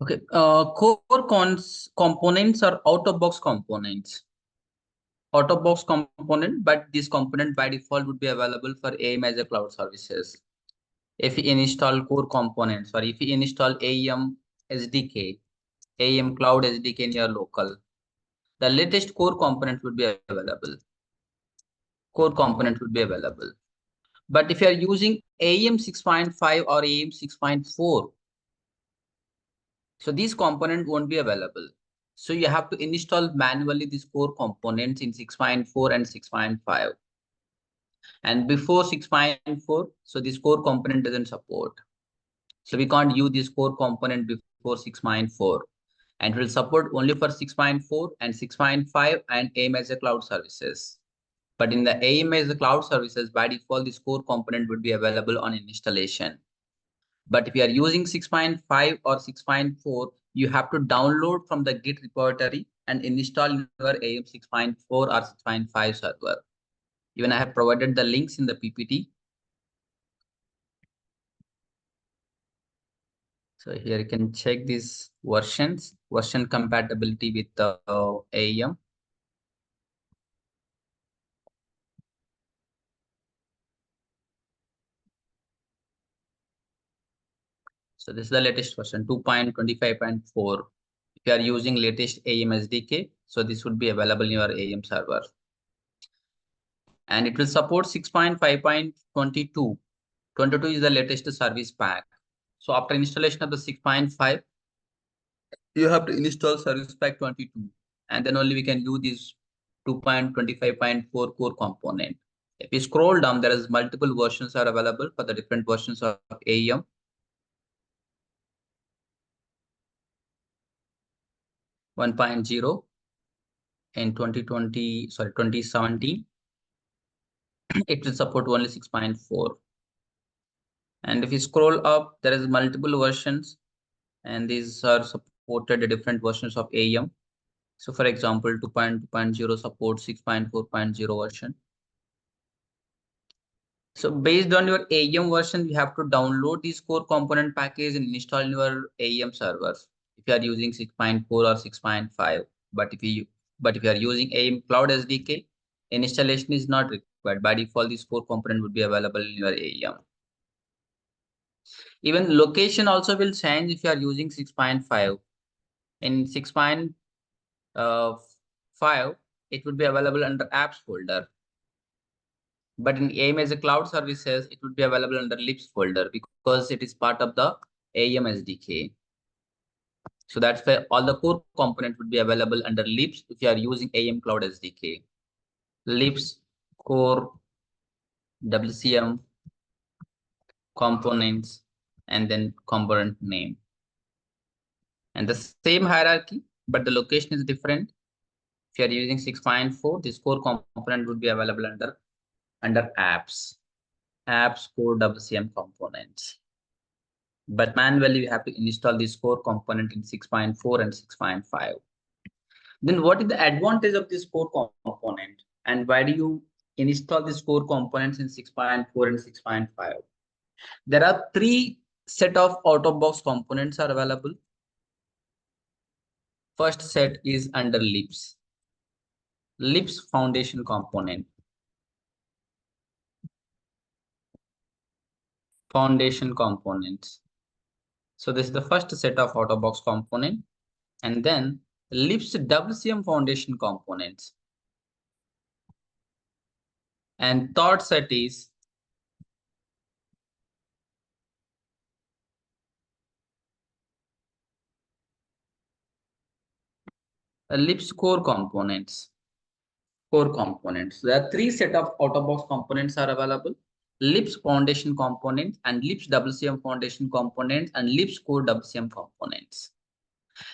Okay. Components are out-of-box components. Out-of-box component, but this component by default would be available for AIM as a cloud services. If you install core components, or if you install AIM SDK, AIM Cloud SDK in your local, the latest core component would be available. Core component would be available. But if you are using AIM 6.5 or AIM 6.4, so these components won't be available. So you have to install manually these core components in 6.4 and 6.5. And before 6.4, so this core component doesn't support. So we can't use this core component before 6.4. And it will support only for 6.4 and 6.5 and AIM as a cloud services. But in the AIM as a cloud services, by default, this core component would be available on installation. But if you are using 6.5 or 6.4, you have to download from the Git repository and install your AIM 6.4 or 6.5 server. Even I have provided the links in the PPT. So here you can check these version compatibility with the AIM. So this is the latest version 2.25.4. If you are using latest AIM SDK, so this would be available in your AIM server. And it will support 6.5.22. 22 is the latest service pack. So after installation of the 6.5, you have to install service pack 22. And then only we can use this 2.25.4 core component. If you scroll down, there is multiple versions are available for the different versions of AIM. 1.0 in 2017. It will support only 6.4. And if you scroll up, there is multiple versions, and these are supported different versions of AIM. So for example, 2.2.0 supports 6.4.0 version. So based on your AIM version, you have to download this core component package and install in your AIM servers if you are using 6.4 or 6.5. But if you are using AIM Cloud SDK, installation is not required. By default, this core component would be available in your AIM. Even location also will change if you are using 6.5. In 6.5, it would be available under apps folder. But in AIM as a cloud services, it would be available under libs folder because it is part of the AIM SDK. So that's why all the core components would be available under libs if you are using AIM Cloud SDK. Libs, core, WCM, components, and then component name. And the same hierarchy, but the location is different. If you are using 6.4, this core component would be available under apps, core WCM components. But manually, we have to install this core component in 6.4 and 6.5. Then what is the advantage of this core component? And why do you install these core components in 6.4 and 6.5? There are three set of out-of-box components are available. First set is under libs. Libs foundation component. Foundation components. So this is the first set of out-of-box component. And then libs WCM foundation components. And third set is libs core components. Core components. There are three set of out-of-box components are available. Libs foundation components and libs WCM foundation components and libs core WCM components.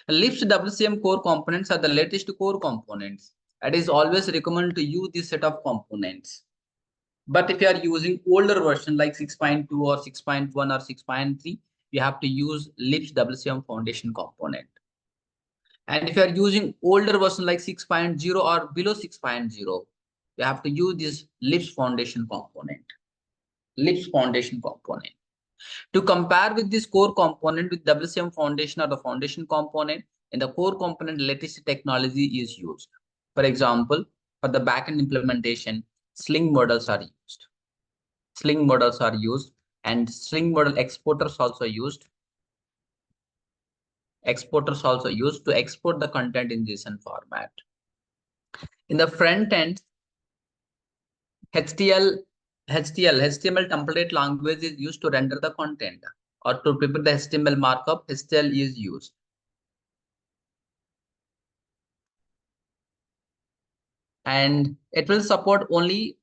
Libs WCM core components are the latest core components. It is always recommended to use this set of components. But if you are using older version like 6.2 or 6.1 or 6.3, you have to use libs WCM foundation component. And if you are using older version like 6.0 or below 6.0, you have to use this libs foundation component. Libs foundation component. To compare with this core component with WCM foundation or the foundation component, in the core component, latest technology is used. For example, for the backend implementation, Sling models are used. Sling models are used, and Sling model exporters also used. Exporters also used to export the content in JSON format. In the front end, HTML template language is used to render the content, or to prepare the HTML markup, HTML is used. And it will support only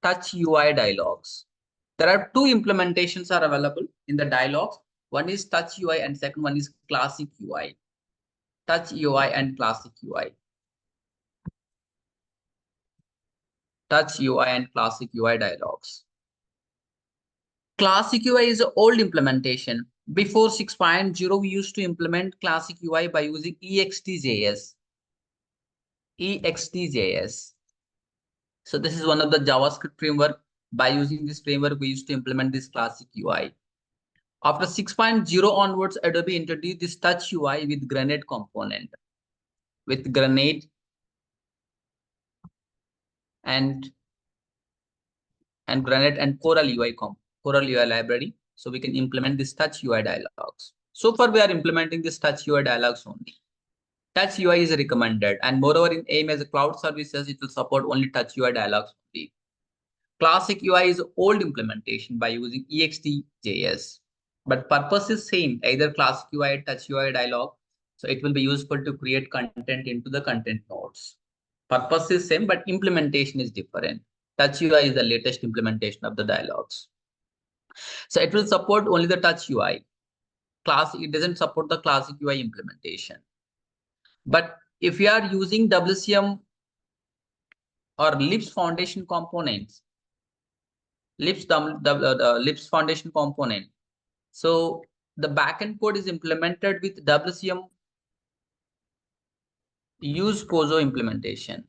touch UI dialogues. There are two implementations are available in the dialogues. One is touch UI and second one is classic UI. Touch UI and classic UI. Touch UI and classic UI dialogues. Classic UI is an old implementation. Before 6.0, we used to implement classic UI by using EXTJS. EXTJS. So this is one of the JavaScript framework. By using this framework, we used to implement this classic UI. After 6.0 onwards, Adobe introduced this touch UI with Grenade component. With Grenade and Grenade and Coral UI library. So we can implement this touch UI dialogues. So far, we are implementing this touch UI dialogues only. Touch UI is recommended, and moreover, in AIM as a cloud services, it will support only touch UI dialogues only. Classic UI is old implementation by using EXTJS, but purpose is same, either classic UI or touch UI dialog. So it will be useful to create content into the content nodes. Purpose is same, but implementation is different. Touch UI is the latest implementation of the dialogues. So it will support only the touch UI. It doesn't support the classic UI implementation. But if you are using WCM or LIPS foundation components, LIPS foundation component. So the backend code is implemented with WCM use POSO implementation.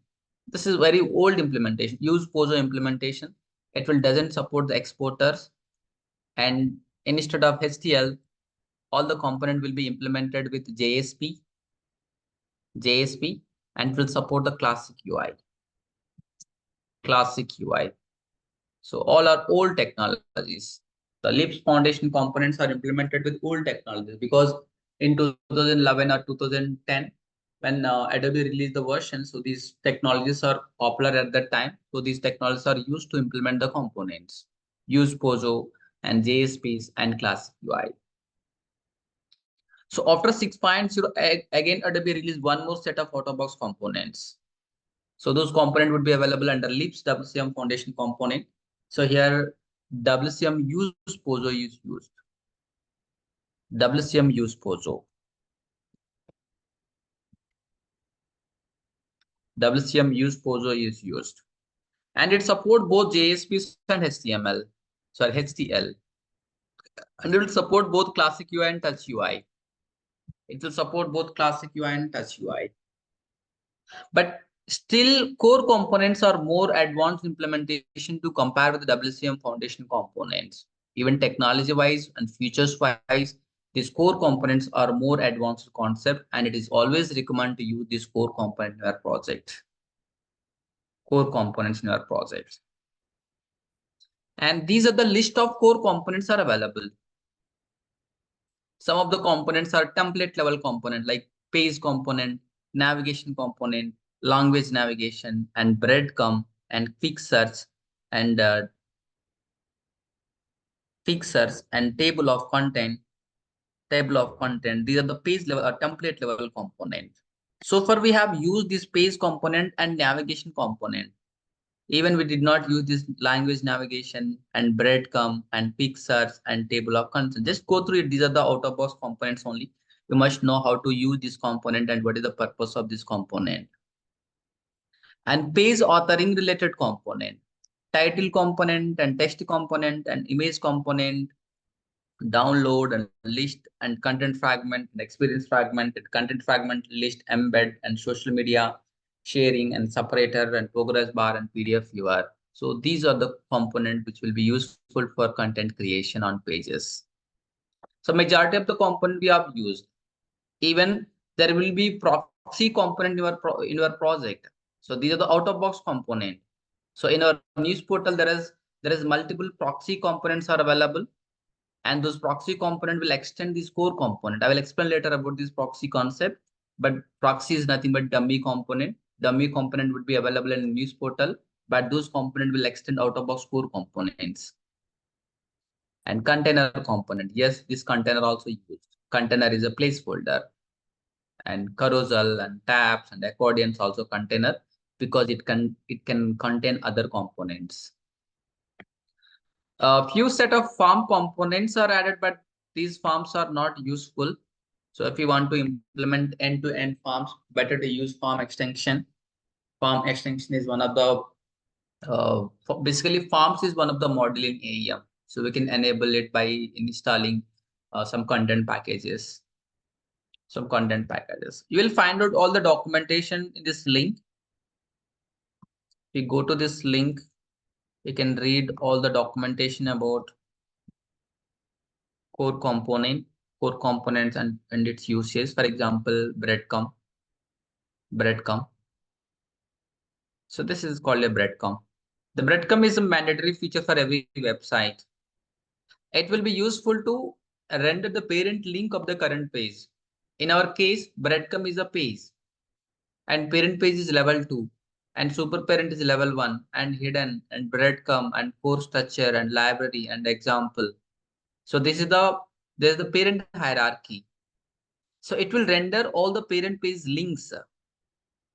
This is very old implementation, use POSO implementation. It will doesn't support the exporters, and instead of HTML, all the component will be implemented with JSP, and will support the classic UI. Classic UI. So all are old technologies. The LIPS foundation components are implemented with old technologies because in 2011 or 2010, when Adobe released the version, so these technologies are popular at that time. So these technologies are used to implement the components, use POSO and JSPs and classic UI. So after 6.0, again Adobe released one more set of out-of-box components. So those components would be available under LIPS WCM foundation component. So here WCM use POSO is used. WCM use POSO. WCM use POSO is used. And it supports both JSPs and HTML. Sorry, HTL. And it will support both classic UI and touch UI. It will support both classic UI and touch UI. But still, core components are more advanced implementation to compare with the WCM foundation components. Even technology-wise and features-wise, these core components are more advanced concept, and it is always recommended to use this core component in your project. Core components in your project. And these are the list of core components are available. Some of the components are template level component like page component, navigation component, language navigation, and breadcrumb and quick search and table of content. These are the page level or template level component. So far we have used this page component and navigation component. Even we did not use this language navigation and breadcrumb and quick search and table of contents. Just go through it. These are the out-of-box components only. You must know how to use this component and what is the purpose of this component. And page authoring related component, title component and text component and image component, download and list and content fragment and experience fragment and content fragment, list, embed and social media sharing and separator and progress bar and PDF viewer. So these are the components which will be useful for content creation on pages. So majority of the component we have used. Even there will be proxy component in your project. So these are the out of box component. So in our news portal, there is multiple proxy components are available, and those proxy component will extend this core component. I will explain later about this proxy concept, but proxy is nothing but dummy component. Dummy component would be available in news portal, but those component will extend out of box core components. And container component, yes, this container also used. Container is a placeholder, and carousel and tabs and accordions also container, because it can contain other components. A few set of form components are added, but these forms are not useful. So if you want to implement end-to-end forms, better to use form extension. Form extension is one of the basically forms is one of the modeling AEM. So we can enable it by installing some content packages. You will find out all the documentation in this link. If you go to this link, you can read all the documentation about core components and its uses. For example, breadcrumb. So this is called a breadcrumb. The breadcrumb is a mandatory feature for every website. It will be useful to render the parent link of the current page. In our case, breadcrumb is a page, and parent page is level 2, and super parent is level 1, and hidden and breadcrumb and core structure and library and example. So there's the parent hierarchy. So it will render all the parent page links.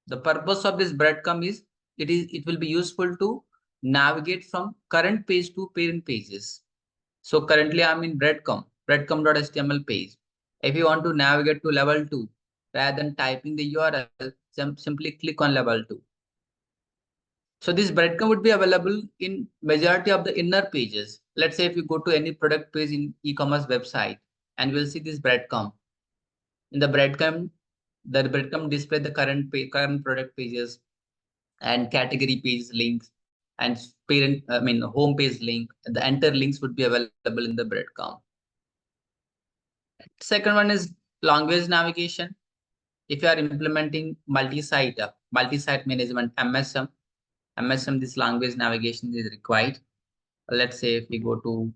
The purpose of this breadcrumb is it will be useful to navigate from current page to parent pages. So currently I'm in breadcrumb.html page. If you want to navigate to level 2, rather than typing the URL, simply click on level 2. So this breadcrumb would be available in majority of the inner pages. Let's say if you go to any product page in e-commerce website, and we'll see this breadcrumb. In the breadcrumb display the current product pages and category page links and home page link. The enter links would be available in the breadcrumb. Second one is language navigation. If you are implementing multi-site management, MSM, this language navigation is required. Let's say if we go to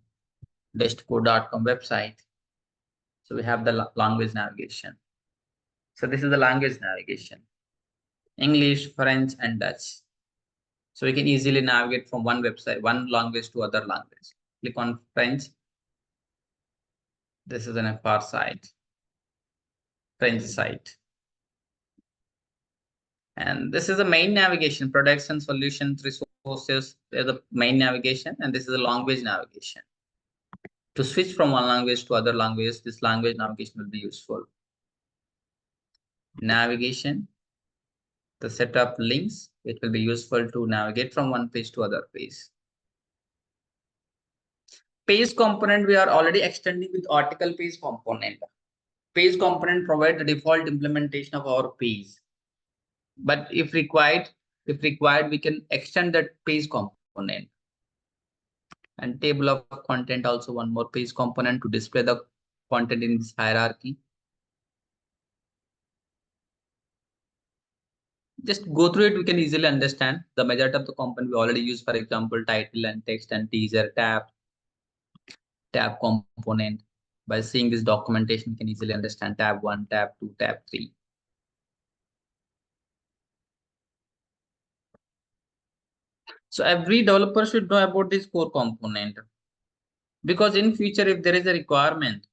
destco.com website, so we have the language navigation. So this is the language navigation: English, French, and Dutch. So we can easily navigate from one language to other language. Click on French. This is an FR site, French site. And this is the main navigation: products and solutions, resources. They're the main navigation, and this is the language navigation. To switch from one language to other language, this language navigation will be useful. Navigation, the set of links, it will be useful to navigate from one page to other page. Page component, we are already extending with article page component. Page component provides the default implementation of our page. But if required, we can extend that page component. And table of content, also one more page component to display the content in this hierarchy. Just go through it, we can easily understand. The majority of the component we already use, for example, title and text and teaser tab component. By seeing this documentation, you can easily understand tab 1, tab 2, tab 3. So every developer should know about this core component, because in future, if there is a requirement,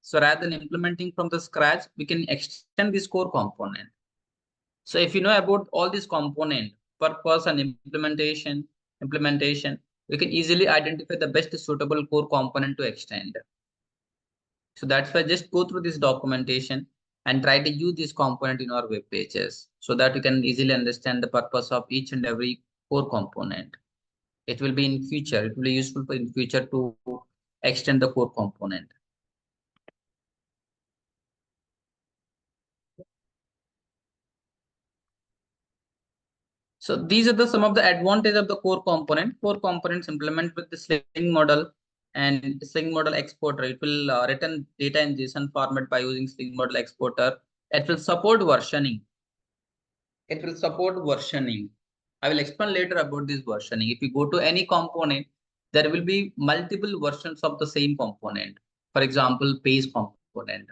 so rather than implementing from the scratch, we can extend this core component. So if you know about all these component, purpose and implementation, we can easily identify the best suitable core component to extend. So that's why just go through this documentation and try to use this component in our web pages, so that you can easily understand the purpose of each and every core component. It will be useful in future to extend the core component. So these are some of the advantages of the core component. Core components implement with the Sling model And Sling model exporter, it will return data in JSON format by using Sling model exporter. It will support versioning. It will support versioning. I will explain later about this versioning. If you go to any component, there will be multiple versions of the same component. For example, page component,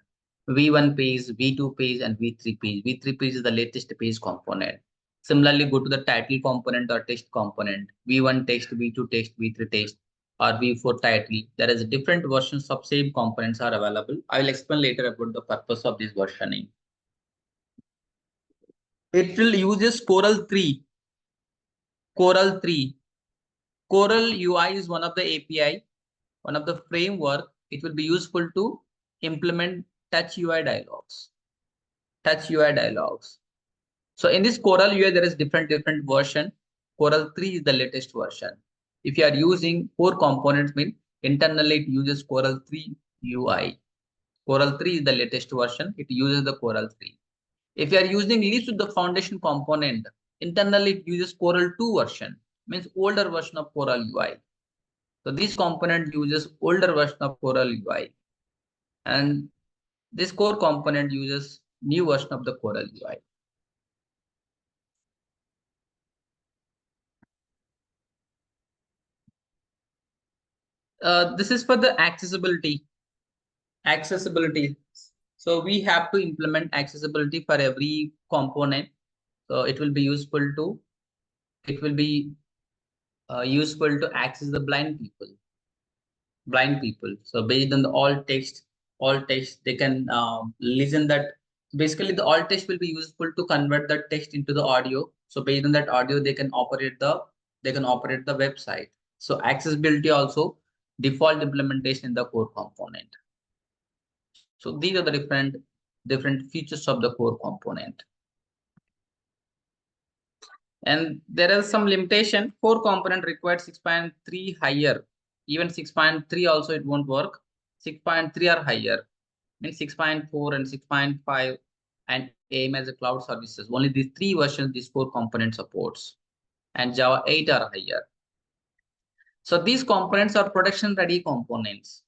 V1 page, V2 page, and V3 page. V3 page is the latest page component. Similarly, go to the title component or text component, V1 text, V2 text, V3 text, or V4 title. There is different versions of same components are available. I will explain later about the purpose of this versioning. It will use Coral 3. Coral 3. Coral UI is one of the API, one of the framework. It will be useful to implement Touch UI dialogues. Touch UI dialogues. So in this Coral UI, there is different version. Coral 3 is the latest version. If you are using core components, mean internally it uses Coral 3 UI. Coral 3 is the latest version. It uses the Coral 3. If you are using leaves with the foundation component, internally it uses Coral 2 version, means older version of Coral UI. So this component uses older version of Coral UI. And this core component uses new version of the Coral UI. This is for the accessibility. Accessibility. So we have to implement accessibility for every component. So it will be useful to useful to access the blind people. So based on the alt text, they can listen that. Basically, the alt text will be useful to convert that text into the audio. So based on that audio, they can operate the website. So accessibility also default implementation in the core component. So these are the different features of the core component. And there is some limitation. Core component requires 6.3 higher. Even 6.3 also it won't work. 6.3 or higher. Means 6.4 and 6.5 and AIM as a cloud services. Only these three versions this core component supports. And Java 8 are higher. So these components are production ready components.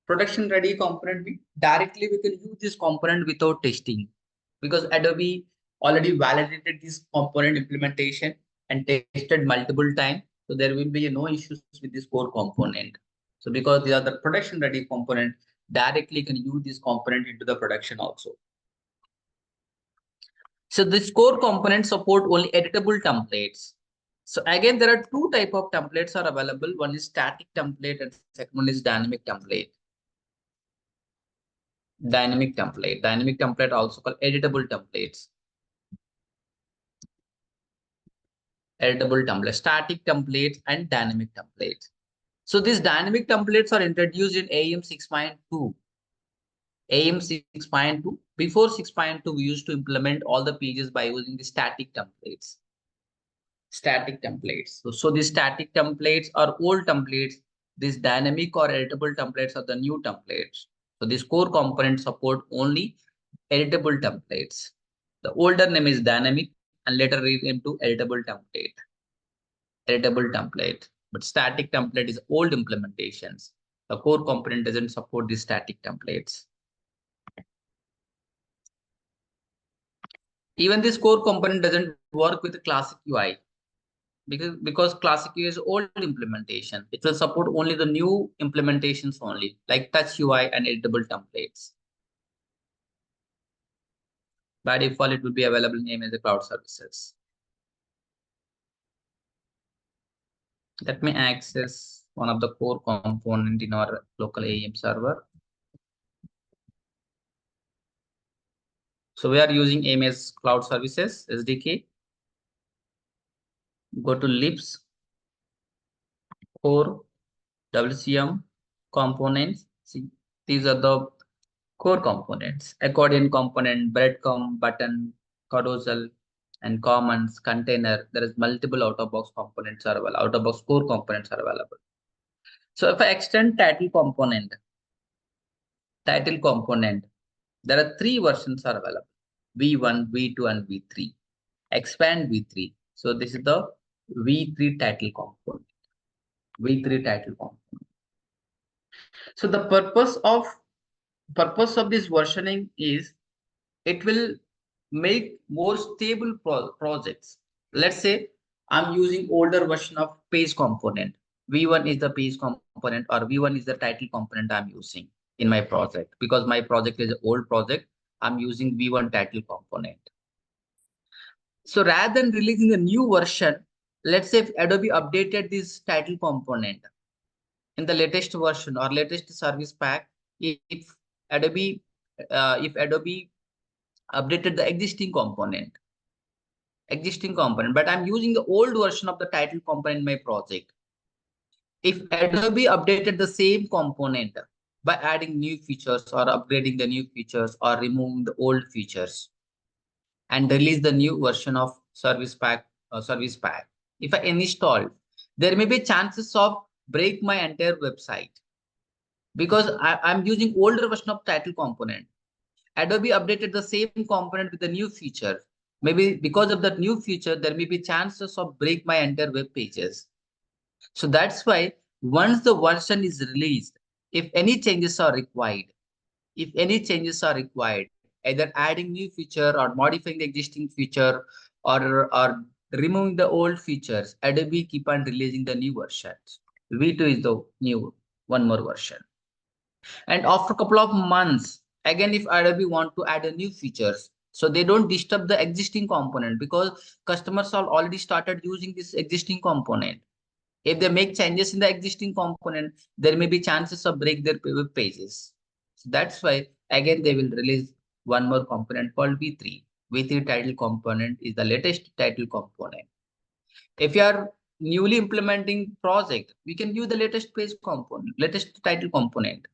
Production ready component, directly we can use this component without testing, because Adobe already validated this component implementation and tested multiple times. So there will be no issues with this core component. So because they are the production ready component, directly can use this component into the production also. So this core component support only editable templates. So again, there are two type of templates are available. One is static template and second one is dynamic template. Dynamic template also called editable templates. Static templates and dynamic templates. So these dynamic templates are introduced in AIM 6.2. AIM 6.2. Before 6.2, we used to implement all the pages by using the static templates. So these static templates are old templates. These dynamic or editable templates are the new templates. So this core component support only editable templates. The older name is dynamic and later renamed to editable template. But static template is old implementations. The core component doesn't support these static templates. Even this core component doesn't work with the classic UI because classic UI is old implementation. It will support only the new implementations only, like touch UI and editable templates. By default, it will be available in as a cloud services. Let me access one of the core component in our local AIM server. So we are using AIM as cloud services SDK. Go to libs, core, WCM components. See, these are the core components: accordion component, breadcrumb, button, carousel, and commons, container. There is multiple out-of-box components are available. Out-of-box core components are available. So if I extend title component, there are three versions are available: V1, V2, and V3. Expand V3. So this is the V3 title component. So the purpose of this versioning is it will make more stable projects. Let's say I'm using older version of page component. V1 is the page component, or V1 is the title component I'm using in my project. Because my project is an old project, I'm using V1 title component. So rather than releasing a new version, let's say if Adobe updated this title component in the latest version or latest service pack, if Adobe updated the existing component, but I'm using the old version of the title component in my project. If Adobe updated the same component by adding new features or upgrading the new features or removing the old features and release the new version of service pack, if I install, there may be chances of break my entire website because I'm using older version of title component. Adobe updated the same component with a new feature. Maybe because of that new feature, there may be chances of break my entire web pages. So that's why once the version is released, if any changes are required, either adding new feature or modifying the existing feature or removing the old features, Adobe keep on releasing the new versions. V2 is the new one more version. And after a couple of months, again, if Adobe want to add a new features, so they don't disturb the existing component because customers are already started using this existing component. If they make changes in the existing component, there may be chances of break their web pages. So that's why again they will release one more component called V3. V3 title component is the latest title component. If you are newly implementing project, we can use the latest page component, latest title component,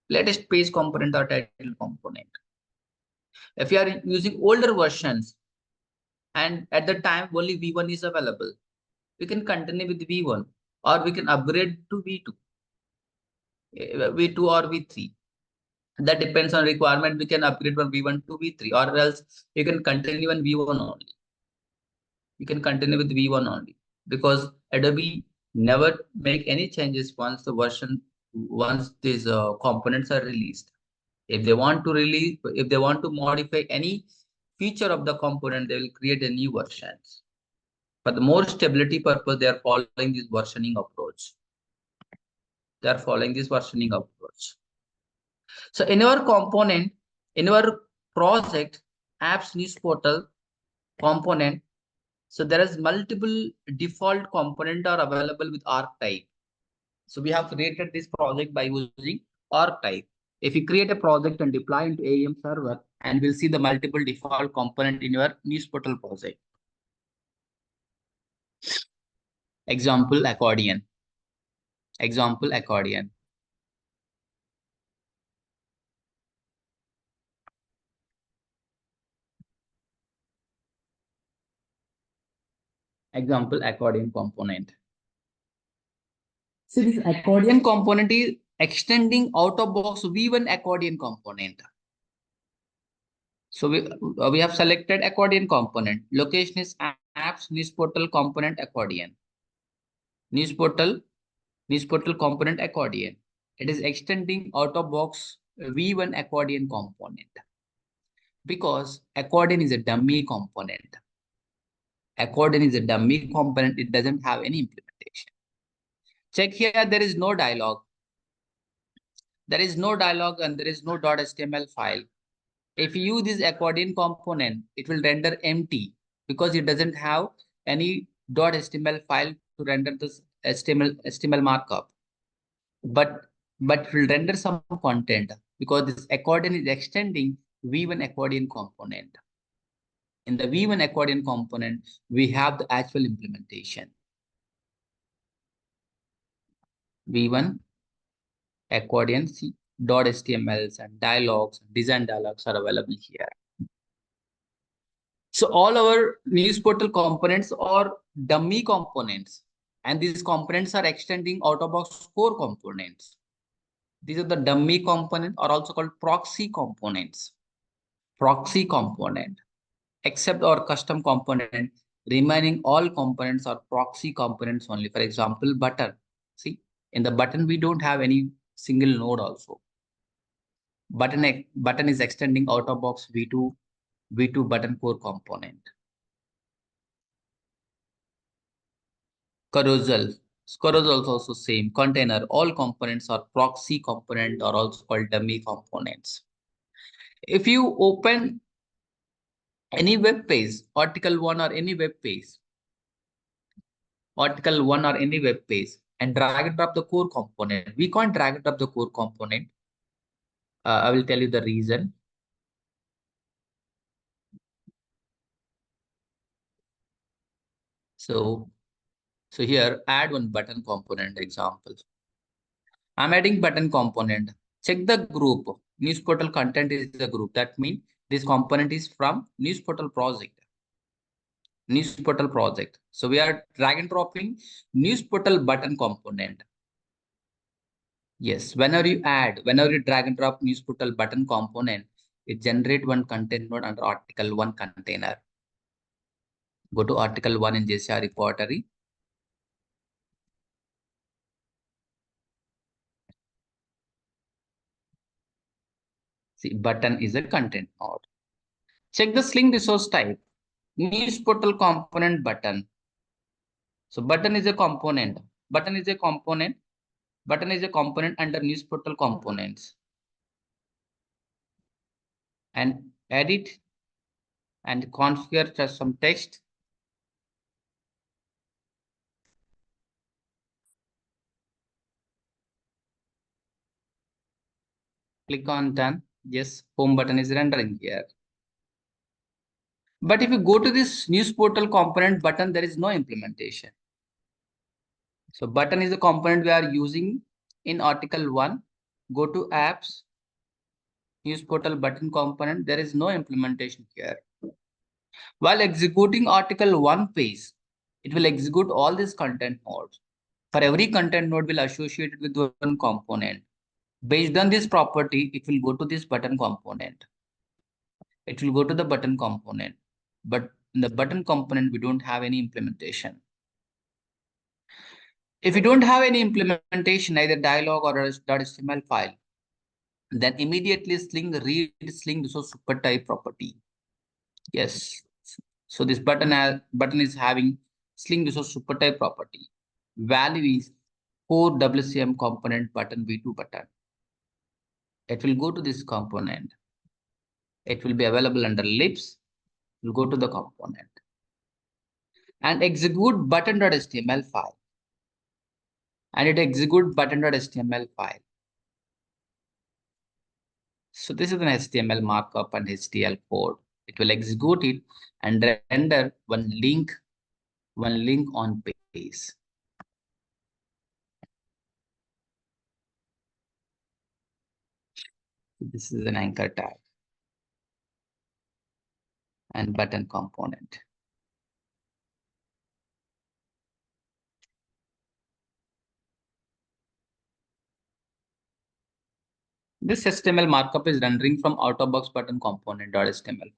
latest page component or title component. If you are using older versions and at the time only V1 is available, we can continue with V1 or we can upgrade to V2 or V3. That depends on requirement. We can upgrade from V1 to V3 or else you can continue on V1 only. You can continue with V1 only because Adobe never make any changes once these components are released. If they want to modify any feature of the component, they will create a new versions. For the more stability purpose, they are following this versioning approach. So in our component, in our project, apps news portal component, so there is multiple default component are available with archetype. So we have created this project by using archetype. If you create a project and deploy into AEM server, and we'll see the multiple default component in your news portal project. Example accordion. Example accordion. Example accordion component. So this accordion component is extending out of box V1 accordion component. So we have selected accordion component. Location is apps news portal component accordion. News portal component accordion. It is extending out of box V1 accordion component because accordion is a dummy component. Accordion is a dummy component. It doesn't have any implementation. Check here. There is no dialog. There is no dialog and there is no .html file. If you use this accordion component, it will render empty because it doesn't have any .html file to render this HTML markup. But it will render some content because this accordion is extending V1 accordion component. In the V1 accordion component, we have the actual implementation. V1 accordion .htmls and dialogues, design dialogues are available here. So all our news portal components are dummy components, and these components are extending out-of-box core components. These are the dummy components, are also called proxy components. Proxy component, except our custom component, remaining all components are proxy components only. For example, button. See, in the button we don't have any single node also. Button is extending out of box v2 button core component. Carousel is also same. Container, all components are proxy component or also called dummy components. If you open any web page, article 1 or any web page, and drag and drop the core component, we can't drag and drop the core component. I will tell you the reason. So here, add one button component example. I'm adding button component. Check the group. News portal content is the group. That means this component is from news portal project. So we are drag and dropping news portal button component. Yes, whenever you drag and drop news portal button component, it generate one content node under article 1 container. Go to article 1 in JCR repository. See, button is a content node. Check the Sling resource type. News portal component button. So button is a component. Button is a component under news portal components. And edit and configure just some text. Click on done. Yes, home button is rendering here. But if you go to this news portal component button, there is no implementation. So button is a component we are using in article 1. Go to apps, news portal button component. There is no implementation here. While executing article 1 page, it will execute all these content nodes. For every content node will associate it with one component. Based on this property, it will go to this button component. It will go to the button component. But in the button component, we don't have any implementation. If you don't have any implementation, either dialog or a .html file, then immediately read Sling resource super type property. Yes. So this button is having Sling resource super type property. Value is core WCM component button v2 button. It will go to this component. It will be available under libs. We'll go to the component and execute button.html file. And it execute button.html file. So this is an HTML markup and HTML code. It will execute it and render one link on page. This is an anchor tag and button component. This HTML markup is rendering from out-of-box button component .html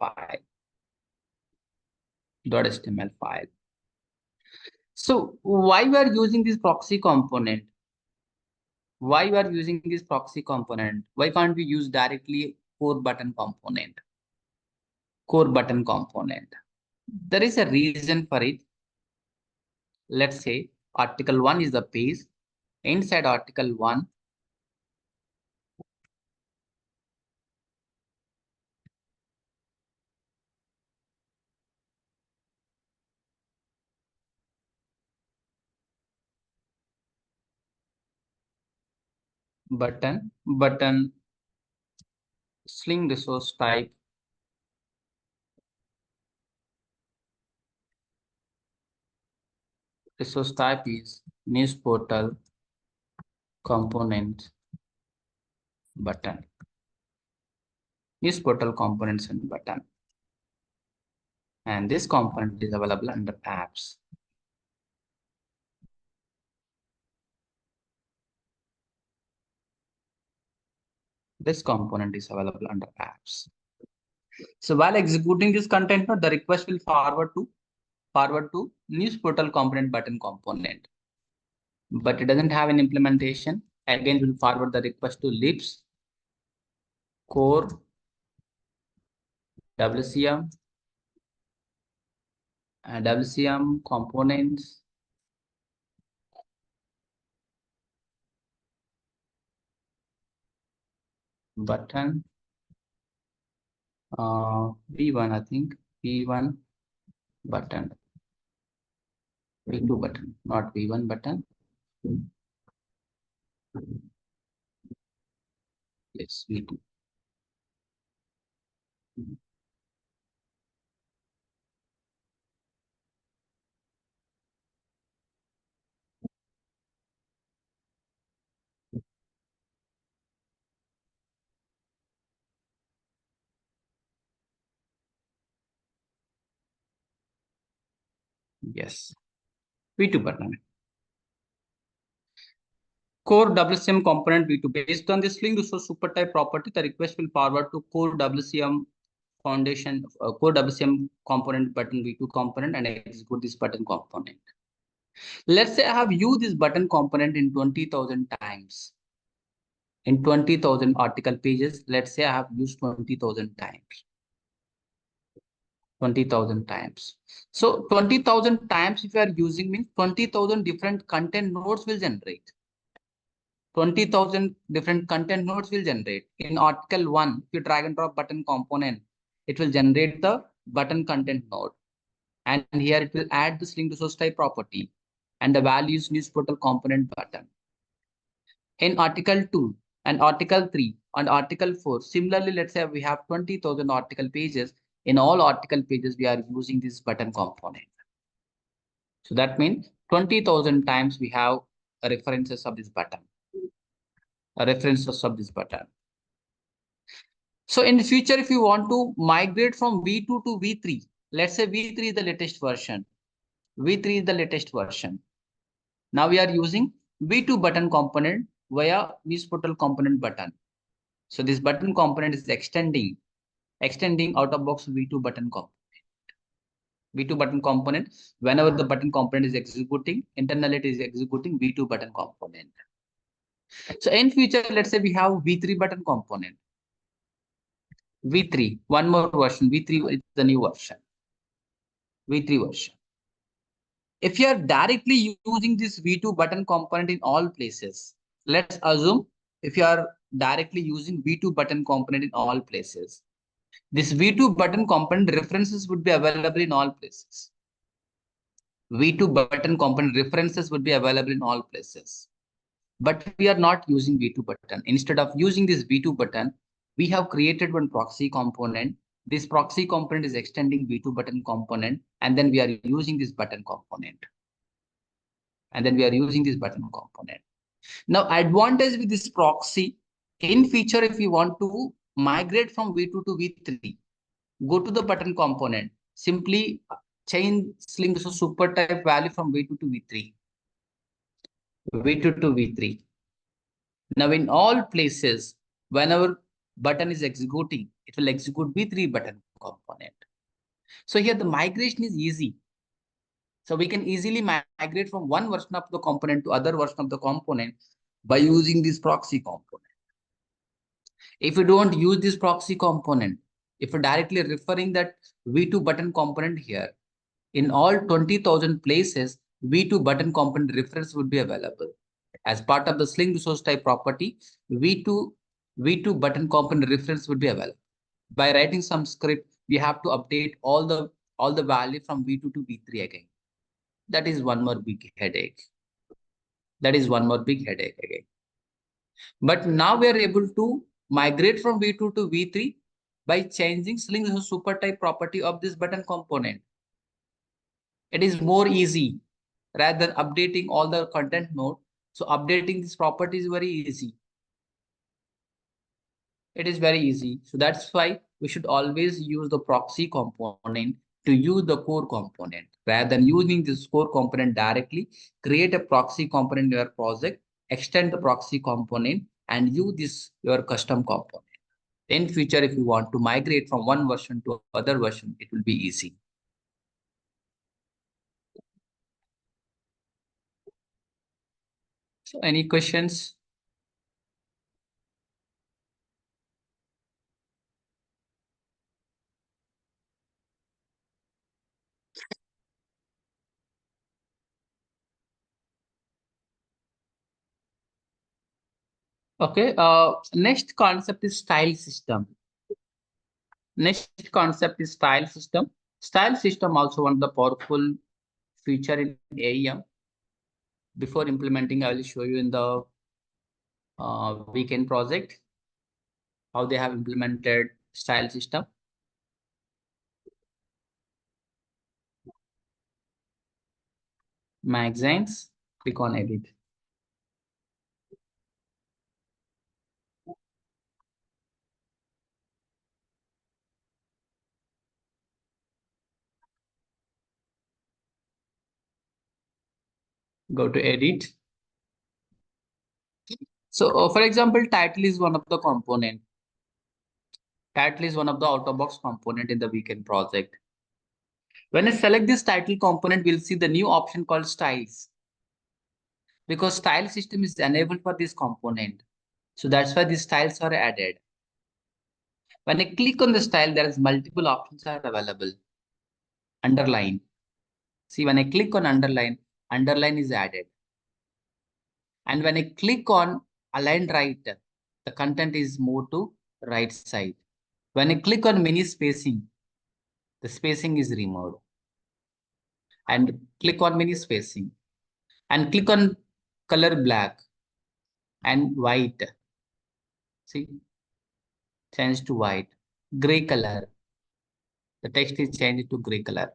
file. So why we are using this proxy component? Why we are using this proxy component? Why can't we use directly core button component? There is a reason for it. Let's say article 1 is the page. Inside article 1, button Sling resource type is news portal component button. News portal components and button. And this component is available under apps. This component is available under apps. So while executing this content, the request will forward to news portal component button component. But it doesn't have an implementation. Again, we'll forward the request to libs core WCM and WCM components button V1, I think V1 button, V2 button, not V1 button. Yes, V2. Yes, V2 button. Core WCM component V2. Based on this link resource super type property, the request will forward to core WCM foundation, core WCM component button V2 component and execute this button component. Let's say I have used this button component in 20,000 times. In 20,000 article pages, let's say I have used 20,000 times. 20,000 times. So 20,000 times if you are using means 20,000 different content nodes will generate. 20,000 different content nodes will generate. In article 1, if you drag and drop button component, it will generate the button content node. And here it will add this link to source type property. And the value is news portal component button. In article 2 and article 3 and article 4, similarly, let's say we have 20,000 article pages. In all article pages, we are using this button component. So that means 20,000 times we have references of this button. References of this button. So in the future, if you want to migrate from V2 to V3, let's say V3 is the latest version. V3 is the latest version. Now we are using V2 button component via news portal component button. So this button component is extending out of box V2 button component. V2 button component, whenever the button component is executing, internally it is executing V2 button component. So in future, let's say we have V3 button component. V3, one more version, V3 is the new version. V3 version. If you are directly using this V2 button component in all places, let's assume if you are directly using V2 button component in all places, this V2 button component references would be available in all places. V2 button component references would be available in all places. But we are not using V2 button. Instead of using this V2 button, we have created one proxy component. This proxy component is extending V2 button component, and then we are using this button component. Now, advantage with this proxy, in future, if you want to migrate from V2 to V3, go to the button component, simply change link to super type value from V2 to V3. V2 to V3. Now, in all places, whenever button is executing, it will execute V3 button component. So here the migration is easy. So we can easily migrate from one version of the component to other version of the component by using this proxy component. If you don't use this proxy component, if you're directly referring that V2 button component here, in all 20,000 places, V2 button component reference would be available. As part of the Sling resource type property, V2 button component reference would be available. By writing some script, we have to update all the value from V2 to V3 again. That is one more big headache. Again. But now we are able to migrate from V2 to V3 by changing Sling resource super type property of this button component. It is more easy rather than updating all the content node. So updating this property is very easy. It is very easy. So that's why we should always use the proxy component to use the core component. Rather than using this core component directly, create a proxy component in your project, extend the proxy component, and use this your custom component. In future, if you want to migrate from one version to other version, it will be easy. So any questions? Okay. Next concept is style system. Next concept is style system. Style system also one of the powerful feature in AEM. Before implementing, I will show you in the weekend project how they have implemented style system. Magazines, click on edit. Go to edit. So for example, title is one of the component. Title is one of the out-of-box component in the weekend project. When I select this title component, we'll see the new option called styles. Because style system is enabled for this component. So that's why these styles are added. When I click on the style, there is multiple options are available. Underline. See, when I click on underline, underline is added. And when I click on align right, the content is moved to right side. When I click on mini spacing, the spacing is removed. And click on mini spacing. And click on color black and white. See, change to white. Gray color. The text is changed to gray color.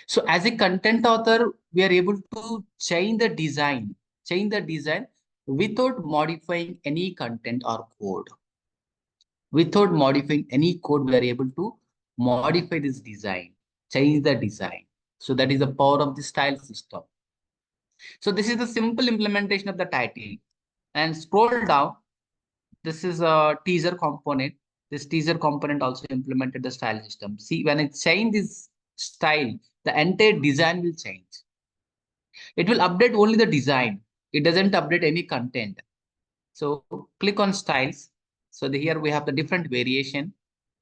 So as a content author, we are able to change the design without modifying any content or code. Without modifying any code, we are able to modify this design, change the design. So that is the power of the style system. So this is the simple implementation of the title. And scroll down, this is a teaser component. This teaser component also implemented the style system. See, when I change this style, the entire design will change. It will update only the design. It doesn't update any content. So click on styles. So here we have the different variation.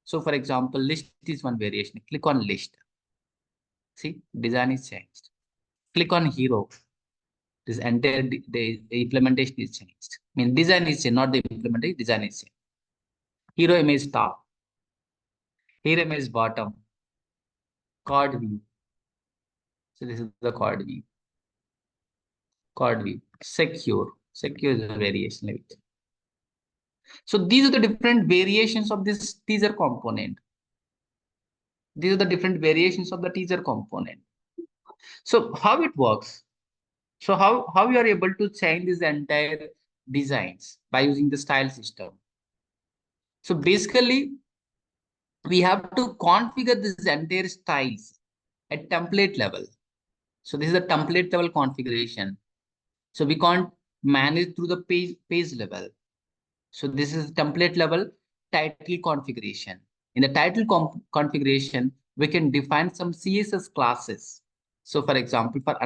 So for example, list is one variation. Click on list. See, design is changed. Click on hero. This entire the implementation is changed. I mean, design is changed, not the implementation. Design is changed. Hero image top. Hero image bottom. Card view. So this is the card view. Card view. Secure. Secure is a variation of it. So these are the different variations of this teaser component. These are the different variations of the teaser component. So how it works? So how you are able to change these entire designs by using the style system? So basically, we have to configure this entire styles at template level. So this is a template level configuration. So we can't manage through the page level. So this is template level title configuration. In the title configuration, we can define some CSS classes. So for example, for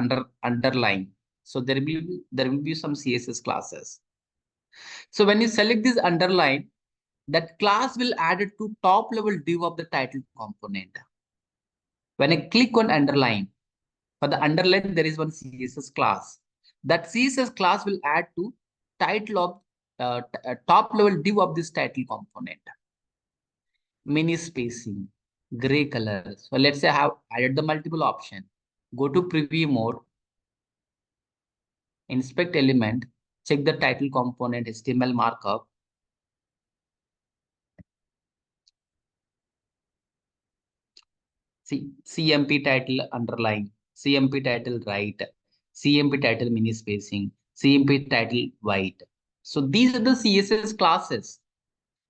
underline, so there will be some CSS classes. So when you select this underline, that class will add it to top level div of the title component. When I click on underline, for the underline, there is one CSS class. That CSS class will add to title of top level div of this title component. Mini spacing, gray color. So let's say I have added the multiple option. Go to preview mode, inspect element, check the title component HTML markup. See, CMP title underline, CMP title right, CMP title mini spacing, CMP title white. So these are the CSS classes.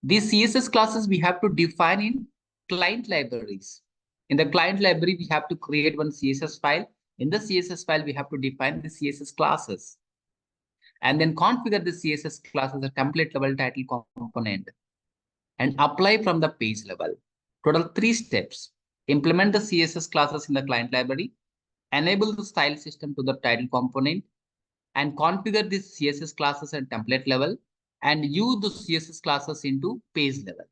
These CSS classes we have to define in client libraries. In the client library, we have to create one CSS file. In the CSS file, we have to define the CSS classes and then configure the CSS class as a template level title component and apply from the page level. Total 3 steps. Implement the CSS classes in the client library, enable the style system to the title component, and configure these CSS classes at template level and use the CSS classes into page level.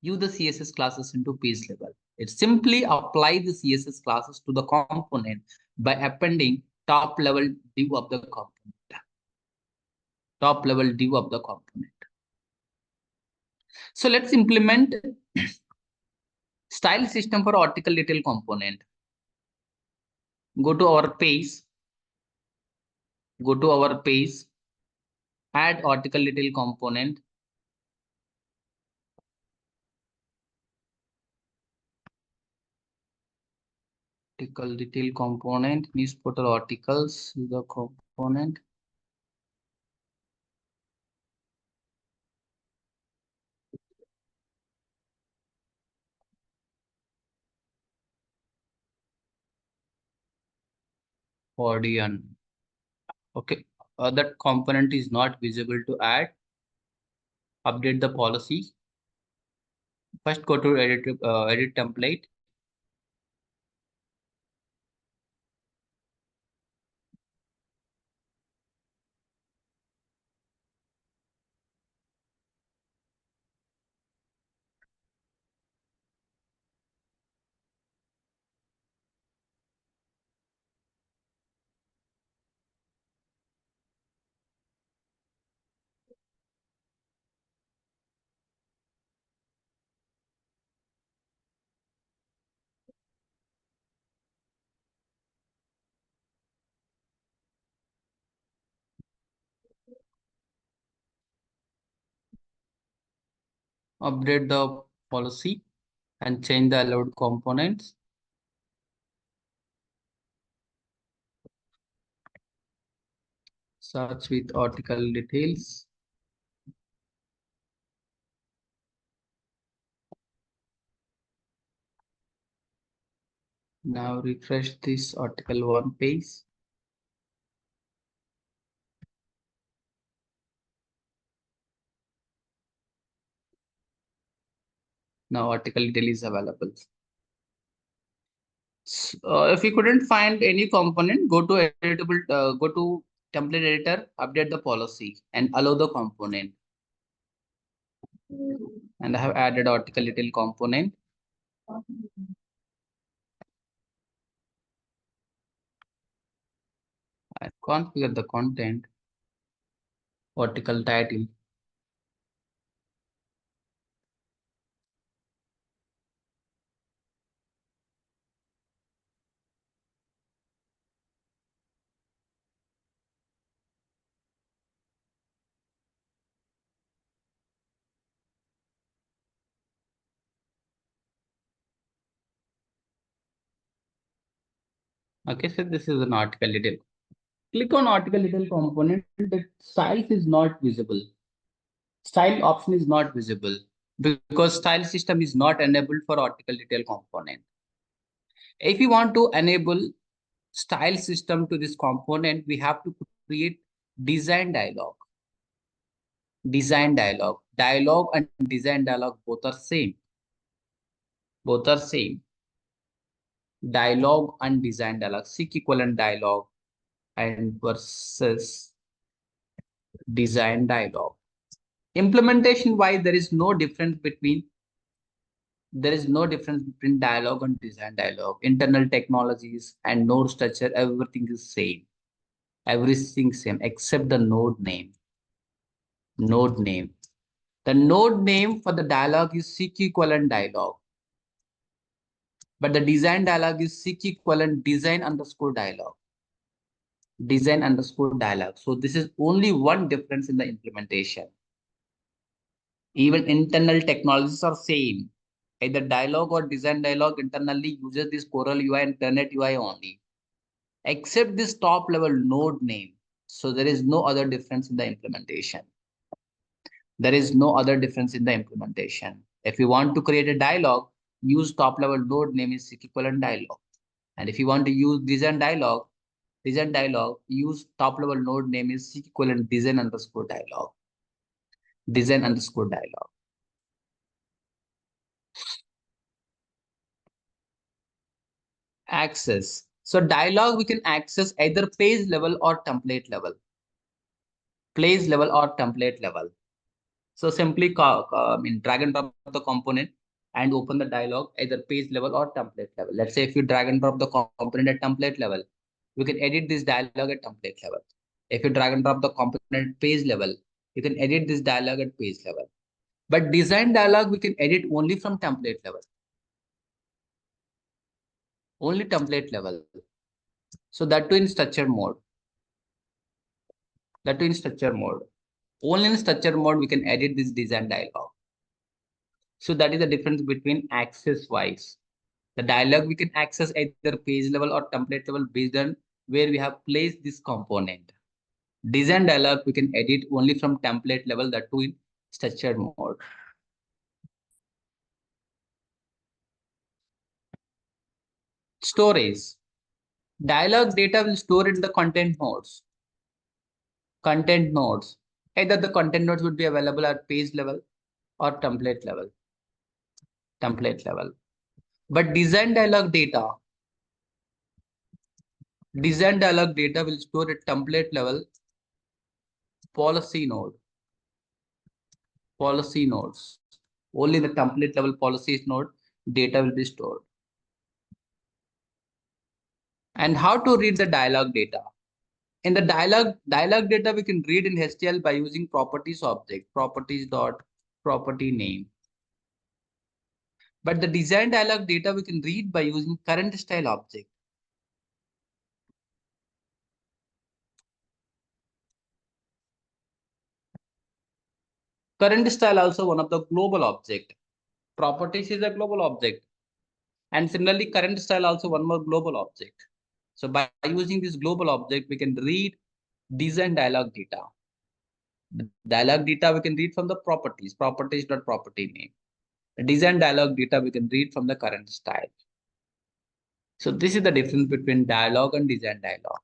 Use the CSS classes into page level. It simply apply the CSS classes to the component by appending top level div of the component. top level div of the component. So let's implement style system for article detail component. Go to our page, add article detail component. Article detail component, news portal articles, the component. Audion. Okay, that component is not visible to add. Update the policy. First, go to edit template. Update the policy and change the allowed components. Search with article details. Now refresh this article 1 page. Now article detail is available. If you couldn't find any component, go to editable, go to template editor, update the policy and allow the component. And I have added article detail component. I configure the content, article title. Okay, so this is an article detail. Click on article detail component. The styles is not visible. Style option is not visible because style system is not enabled for article detail component. If you want to enable style system to this component, we have to create design dialog. Design dialog. Dialog and design dialog both are same. Both are same. Dialog and design dialog. Seek equivalent dialog and versus design dialog. Implementation wise, there is no difference between dialog and design dialog. Internal technologies and node structure, everything is same. Everything same except the node name. Node name. The node name for the dialog is seek equivalent dialog. But the design dialog is seek equivalent design underscore dialog. Design underscore dialog. So this is only one difference in the implementation. Even internal technologies are same. Either dialog or design dialog internally uses this Coral UI and Internet UI only, except this top level node name. So there is no other difference in the implementation. There is no other difference in the implementation. If you want to create a dialog, use top level node name is equivalent dialog. And if you want to use design dialog, use top level node name is equivalent design underscore dialog. Design underscore dialog. Access. So dialog we can access either page level or template level. Place level or template level. So simply drag and drop the component and open the dialog either page level or template level. Let's say if you drag and drop the component at template level, we can edit this dialog at template level. If you drag and drop the component at page level, you can edit this dialog at page level. But design dialog, we can edit only from template level. Only template level. So that too in structure mode. That too in structure mode. Only in structure mode, we can edit this design dialog. So that is the difference between access wise. The dialog we can access either page level or template level based on where we have placed this component. Design dialog we can edit only from template level, that too in structured mode. Storage. Dialog data will store in the content nodes. Content nodes. Either the content nodes would be available at page level or template level. Template level. But design dialog data will store at template level policy node. Policy nodes. Only the template level policies node data will be stored. And how to read the dialog data? In the dialog data, we can read in HTML by using properties object, properties dot property name. But the design dialog data we can read by using current style object. Current style also one of the global object. Properties is a global object. And similarly, current style also one more global object. So by using this global object, we can read design dialog data. The dialog data we can read from the properties, properties.property name. The design dialog data we can read from the current style. So this is the difference between dialog and design dialog.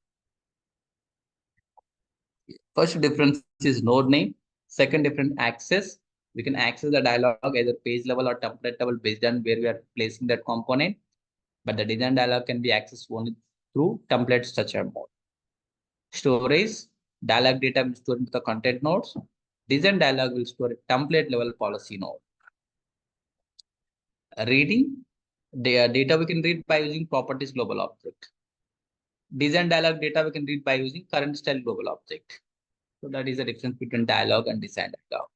First difference is node name. Second difference, access. We can access the dialog either page level or template level based on where we are placing that component. But the design dialog can be accessed only through template structure mode. Storage. Dialog data will store into the content nodes. Design dialog will store a template level policy node. Reading. The data we can read by using properties global object. Design dialog data we can read by using current style global object. So that is the difference between dialog and design dialog.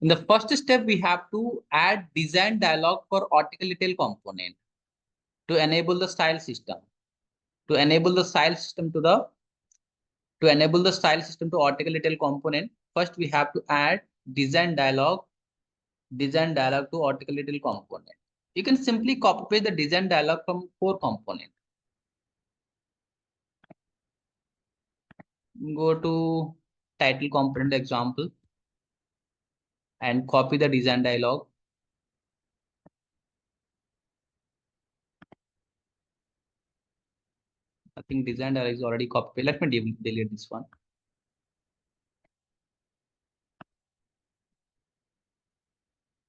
In the first step, we have to add design dialog for article detail component to enable the style system. To enable the style system to article detail component, first we have to add design dialog to article detail component. You can simply copy paste the design dialog from core component. Go to title component example and copy the design dialog. I think design dialog is already copied. Let me delete this one.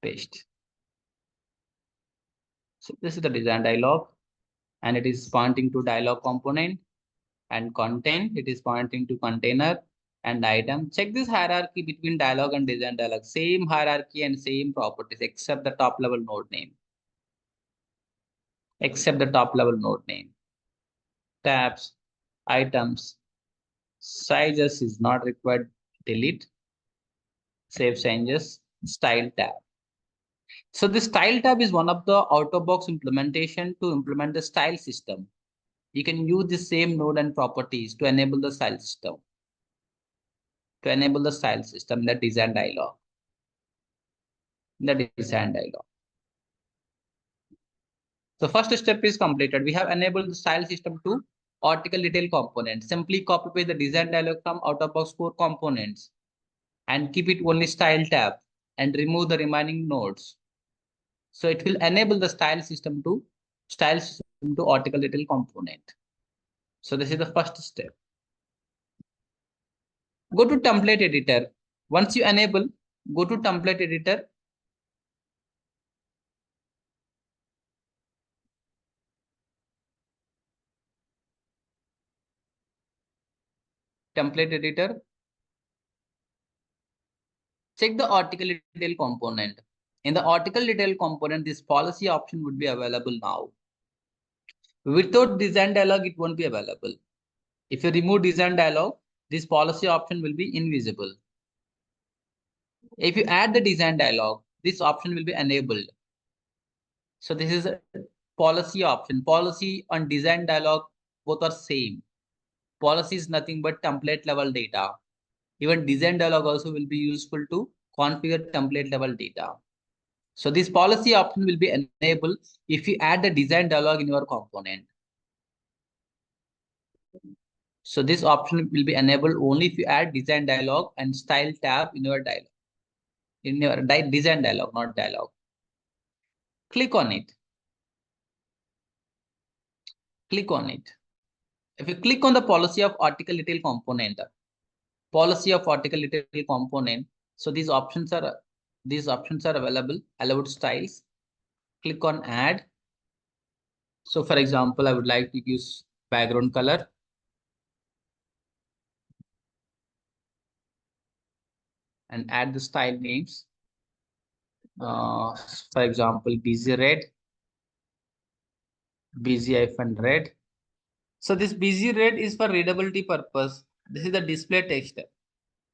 Paste. So this is the design dialog, and it is pointing to dialog component, and content, it is pointing to container and item. Check this hierarchy between dialog and design dialog. Same hierarchy and same properties except the top level node name. Except the top level node name. Tabs, items, sizes is not required. Delete. Save changes. Style tab. So the style tab is one of the out-of-box implementation to implement the style system. You can use the same node and properties to enable the style system. The design dialog. The first step is completed. We have enabled the style system to article detail component. Simply copy paste the design dialog from out-of-box core components and keep it only style tab and remove the remaining nodes. So it will enable the style system to article detail component. So this is the first step. Go to template editor. Once you enable, go to template editor. Template editor. Check the article detail component. In the article detail component, this policy option would be available now. Without design dialog, it won't be available. If you remove design dialog, this policy option will be invisible. If you add the design dialog, this option will be enabled. So this is a policy option. Policy and design dialog both are same. Policy is nothing but template level data. Even design dialog also will be useful to configure template level data. So this policy option will be enabled if you add the design dialog in your component. So this option will be enabled only if you add design dialog and style tab in your dialog, in your design dialog, not dialog. Click on it. Click on it. If you click on the policy of article detail component, so these options are available. Allowed styles. Click on add. So for example, I would like to use background color. And add the style names. For example, busy red, busy-red. So this busy red is for readability purpose. This is the display text.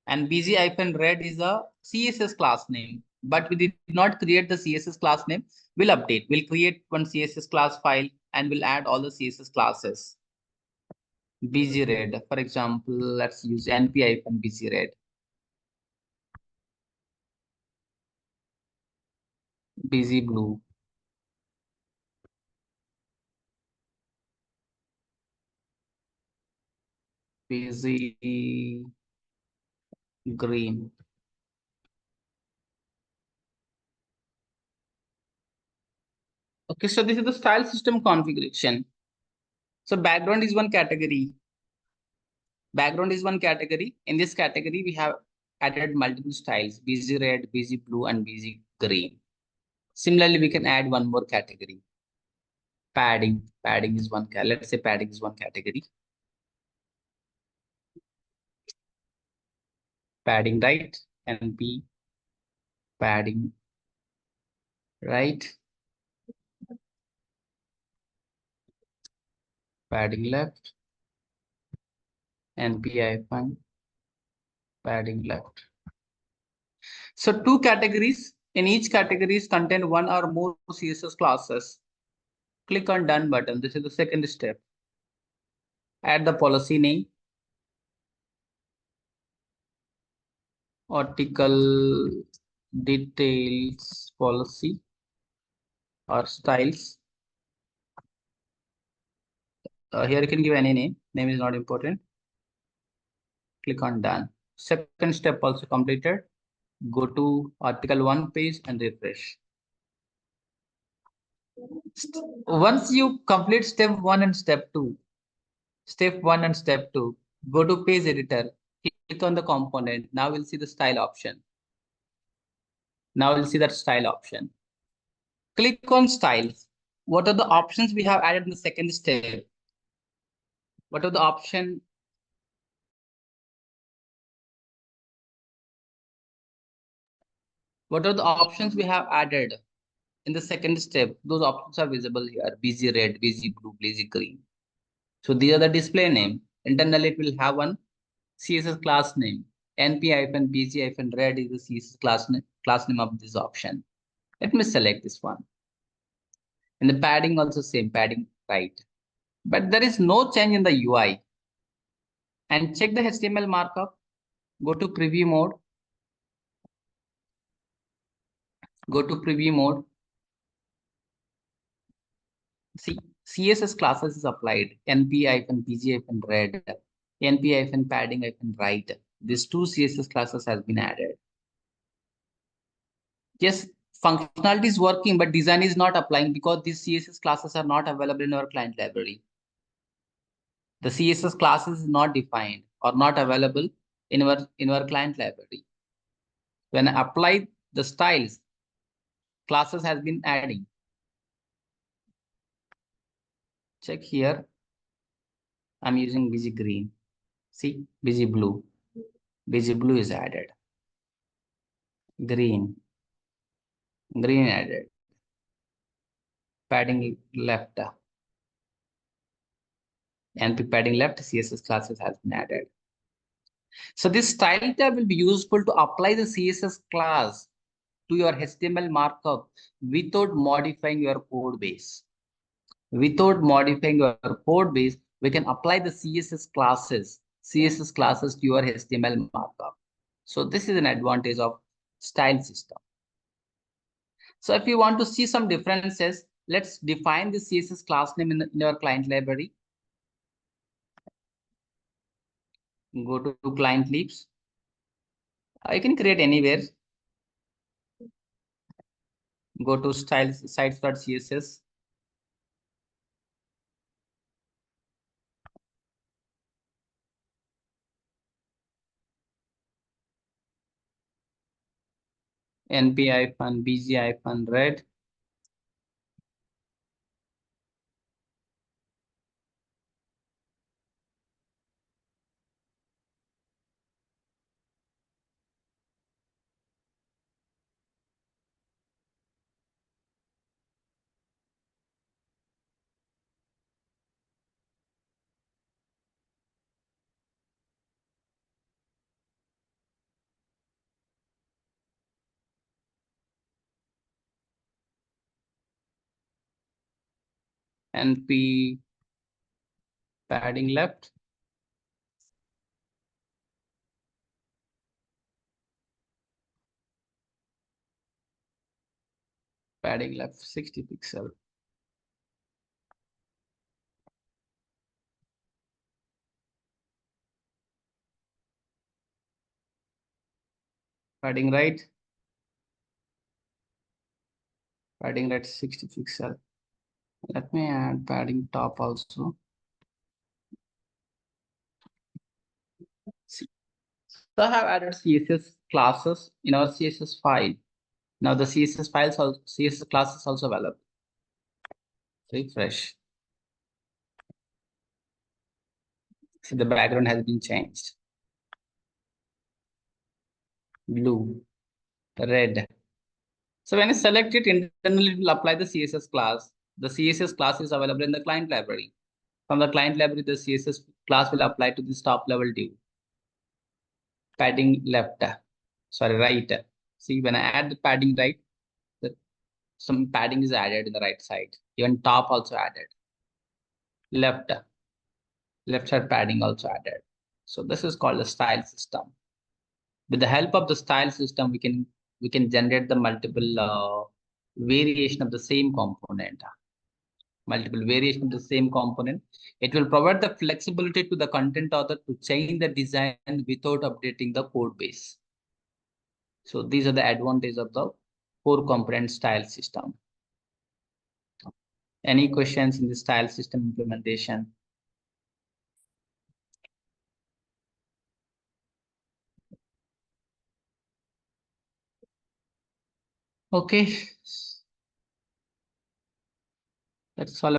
And busy-red is a CSS class name. But we did not create the CSS class name. We'll update. We'll create one CSS class file and we'll add all the CSS classes. Busy red. For example, let's use np-busy red. Busy blue. Busy green. Okay, so this is the style system configuration. So background is one category. Background is one category. In this category, we have added multiple styles: busy red, busy blue, and busy green. Similarly, we can add one more category. Padding. Padding is one. Let's say padding is one category. Padding right, NP padding right, padding left, NP padding left. So two categories. In each categories contain one or more CSS classes. Click on done button. This is the second step. Add the policy name, article details policy or styles. Here you can give any name. Name is not important. Click on done. Second step also completed. Go to article 1 page and refresh. Once you complete step 1 and step 2, go to page editor, click on the component. Now we'll see the style option. Now we'll see that style option. Click on styles. What are the options we have added in the second step? What are the options? What are the options we have added in the second step? Those options are visible here: busy red, busy blue, busy green. So these are the display name. Internally, it will have one CSS class name. np-bg-red is the CSS class name of this option. Let me select this one. In the padding also same, padding right. But there is no change in the UI. And check the HTML markup. Go to preview mode. Go to preview mode. See, CSS classes is applied. np-bg-red, np-padding-right. These two CSS classes has been added. Yes, functionality is working, but design is not applying because these CSS classes are not available in our client library. The CSS classes is not defined or not available in our client library. When I apply the styles, classes has been adding. Check here. I'm using busy green. See, busy blue. Busy blue is added. Green. Green added. Padding left. NP padding left, CSS classes has been added. So this style tab will be useful to apply the CSS class to your HTML markup without modifying your code base. Without modifying your code base, we can apply the CSS classes to your HTML markup. So this is an advantage of style system. So if you want to see some differences, let's define the CSS class name in our client library. Go to client libs. You can create anywhere. Go to styles sites.css. np-bg-red. np padding left. Padding left 60 pixel. Padding right. Padding right 60 pixel. Let me add padding top also. So I have added CSS classes in our CSS file. Now the CSS class is also available. Refresh. So the background has been changed. Blue, red. So when you select it, internally it will apply the CSS class. The CSS class is available in the client library. From the client library, the CSS class will apply to this top level div. Padding left, sorry, right. See, when I add the padding right, the, some padding is added in the right side. Even top also added. Left, left side padding also added. So this is called the style system. With the help of the style system, we can generate the multiple variation of the same component. Multiple variation of the same component. It will provide the flexibility to the content author to change the design without updating the code base. So these are the advantages of the core component style system. Any questions in the style system implementation? Okay, that's all.